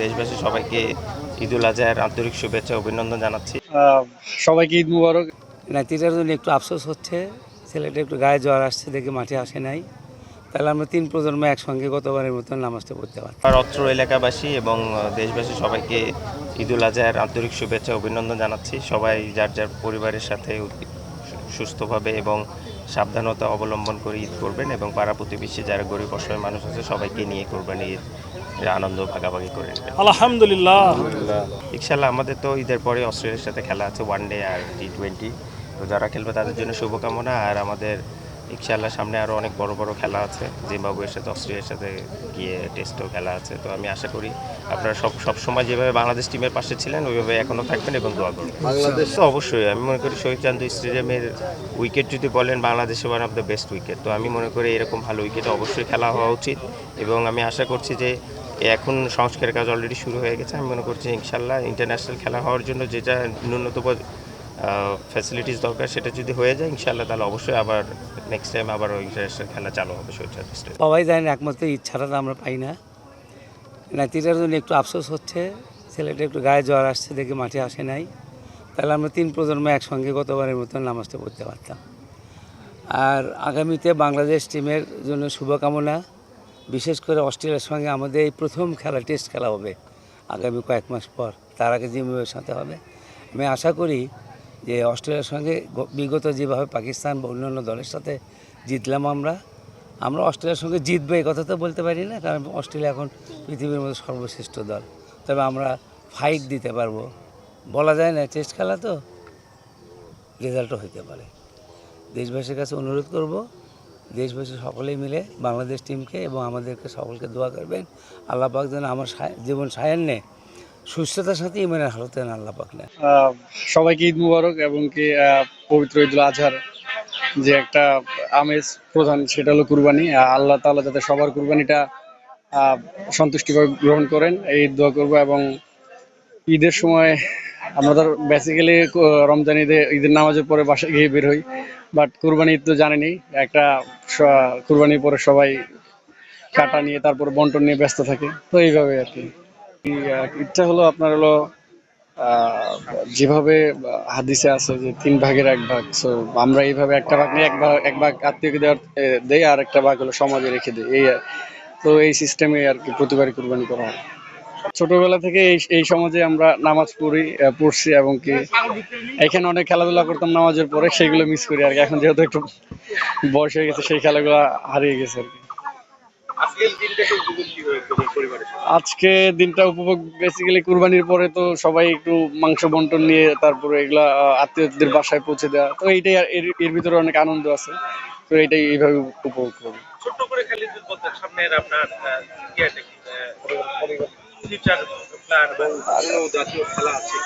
দেশবাসী সবাইকে ঈদুল আজহার আন্তরিক শুভেচ্ছা অভিনন্দন জানাচ্ছি। সবাইকে ঈদ মুবারক। নাতিটার জন্য একটু আফসোস হচ্ছে, ছেলেটা একটু গায়ে জ্বর আসছে দেখে মাঠে আসে নাই। তাহলে আমরা 3 প্রজন্ম একসঙ্গে গতবারের মতন নামাজটা পড়তে পারতাম। আর অত্র এলাকাবাসী এবং দেশবাসী সবাইকে ঈদুল আজহার আন্তরিক শুভেচ্ছা অভিনন্দন জানাচ্ছি। সবাই যার যার পরিবারের সাথে সুস্থভাবে এবং সাবধানতা অবলম্বন করে ঈদ করবেন এবং পাড়া প্রতিবেশী যারা গরিব অসহায় মানুষ আছে সবাইকে নিয়ে করবেন, ঈদ আনন্দ ভাগাভাগি করে নেবেন। আলহামদুলিল্লাহ। ইনশাল্লাহ আমাদের তো ঈদের পরে অস্ট্রেলিয়ার সাথে খেলা আছে ওয়ানডে আর T20, তো যারা খেলবে তাদের জন্য শুভকামনা। আর আমাদের ইনশাল্লাহ সামনে আরও অনেক বড় বড় খেলা আছে, জিম্বাবুয়ের সাথে অস্ট্রেলিয়ার সাথে গিয়ে টেস্টও খেলা আছে। তো আমি আশা করি আপনারা সব সময় যেভাবে বাংলাদেশ টিমের পাশে ছিলেন ওইভাবে এখনও থাকবেন এবং দোয়া করবেন। বাংলাদেশ তো অবশ্যই, আমি মনে করি শহীদ চান্দু স্টেডিয়ামের উইকেট যদি বলেন বাংলাদেশে one of the best wicket. তো আমি মনে করি এরকম ভালো উইকেটে অবশ্যই খেলা হওয়া উচিত এবং আমি আশা করছি যে এখন সংস্কারের কাজ অলরেডি শুরু হয়ে গেছে। আমি মনে করছি ইনশাল্লাহ ইন্টারন্যাশনাল খেলা হওয়ার জন্য যেটা ন্যূনতম ফ্যাসিলিটিস দরকার সেটা যদি হয়ে যায় ইনশাল্লাহ তাহলে অবশ্যই আবার নেক্সট টাইম আবার ইন্টারন্যাশনাল খেলা চালু হবে শহীদ চান্দু স্টেডিয়ামে। সবাই জানেন একমাত্র ইচ্ছাটা তো আমরা পাই না। নাতিটার জন্য একটু আফসোস হচ্ছে, ছেলেটা একটু গায়ে জ্বর আসছে দেখে মাঠে আসে নাই। তাহলে আমরা 3 প্রজন্ম একসঙ্গে গতবারের মতন নামাজটা পড়তে পারতাম। আর আগামীতে বাংলাদেশ টিমের জন্য শুভকামনা। বিশেষ করে অস্ট্রেলিয়ার সঙ্গে আমাদের এই প্রথম খেলা, টেস্ট খেলা হবে আগামী কয়েক মাস পর। তার আগে জিম্বাবুয়ের সাথে হবে। আমি আশা করি যে অস্ট্রেলিয়ার সঙ্গে বিগত যেভাবে পাকিস্তান বা অন্যান্য দলের সাথে জিতলাম আমরা অস্ট্রেলিয়ার সঙ্গে জিতবো এই কথা তো বলতে পারি না, কারণ অস্ট্রেলিয়া এখন পৃথিবীর মধ্যে সর্বশ্রেষ্ঠ দল। তবে আমরা ফাইট দিতে পারবো, বলা যায় না, টেস্ট খেলা তো রেজাল্টও হতে পারে। দেশবাসীর কাছে অনুরোধ করব, দেশবাসী সকলেই মিলে বাংলাদেশ টিমকে এবং আমাদেরকে সকলকে দোয়া করবেন। আল্লাহ পাক যেন আমার জীবন সায়ান্নে সুস্থতার সাথে ইমানের হালতে আল্লাহ পাক নেন। সবাইকে ঈদ মুবারক এবং কি পবিত্র ঈদুল আজহার যে একটা আমেজ প্রধান সেটা হলো কুরবানি। আল্লাহ তাআলা যাতে সবার কুরবানিটা সন্তুষ্টিভাবে গ্রহণ করেন এই দোয়া করব। এবং ঈদের সময় আমরা তো বেসিক্যালি রমজান ঈদের নামাজের পরে বাসায় গিয়ে বের হই, বাট কুরবানি ঈদ তো জানেনই একটা কুরবানির পরে সবাই কাটা নিয়ে তারপর বন্টন নিয়ে ব্যস্ত থাকে। তো এইভাবে আর কি ঈদটা হলো আপনার হলো যেভাবে হাদিসে আছে যে 3 ভাগের 1 ভাগ। সো আমরা এইভাবে একটা ভাগ নিয়ে এক ভাগ আত্মীয়কে দেই আর একটা ভাগ হলো সমাজে রেখে দিই। তো এই সিস্টেমে আর কি প্রতিবারই কুরবানি করা হয়। ছোটবেলা থেকে এই সমাজে আমরা নামাজ পড়ছি এবং কি এখানে অনেক খেলাধুলা করতাম নামাজের পরে, সেগুলো মিস করি আর কি। এখন যেহেতু একটু বয়স হয়ে গেছে সেই খেলাগুলো হারিয়ে গেছে আর কি। আজকে দিনটা উপভোগ বেসিক্যালি কুরবানির পরে তো সবাই একটু মাংস বন্টন নিয়ে তারপরে এগুলা আত্মীয়দের বাসায় পৌঁছে দেওয়া, তো এইটাই এর ভিতরে অনেক আনন্দ আছে। তো এইটাই এইভাবে উপভোগ করি। ছোট্ট করে খালি বলতে সামনের আপনার ফিউচার প্ল্যান বা জাতীয় খেলা আছে।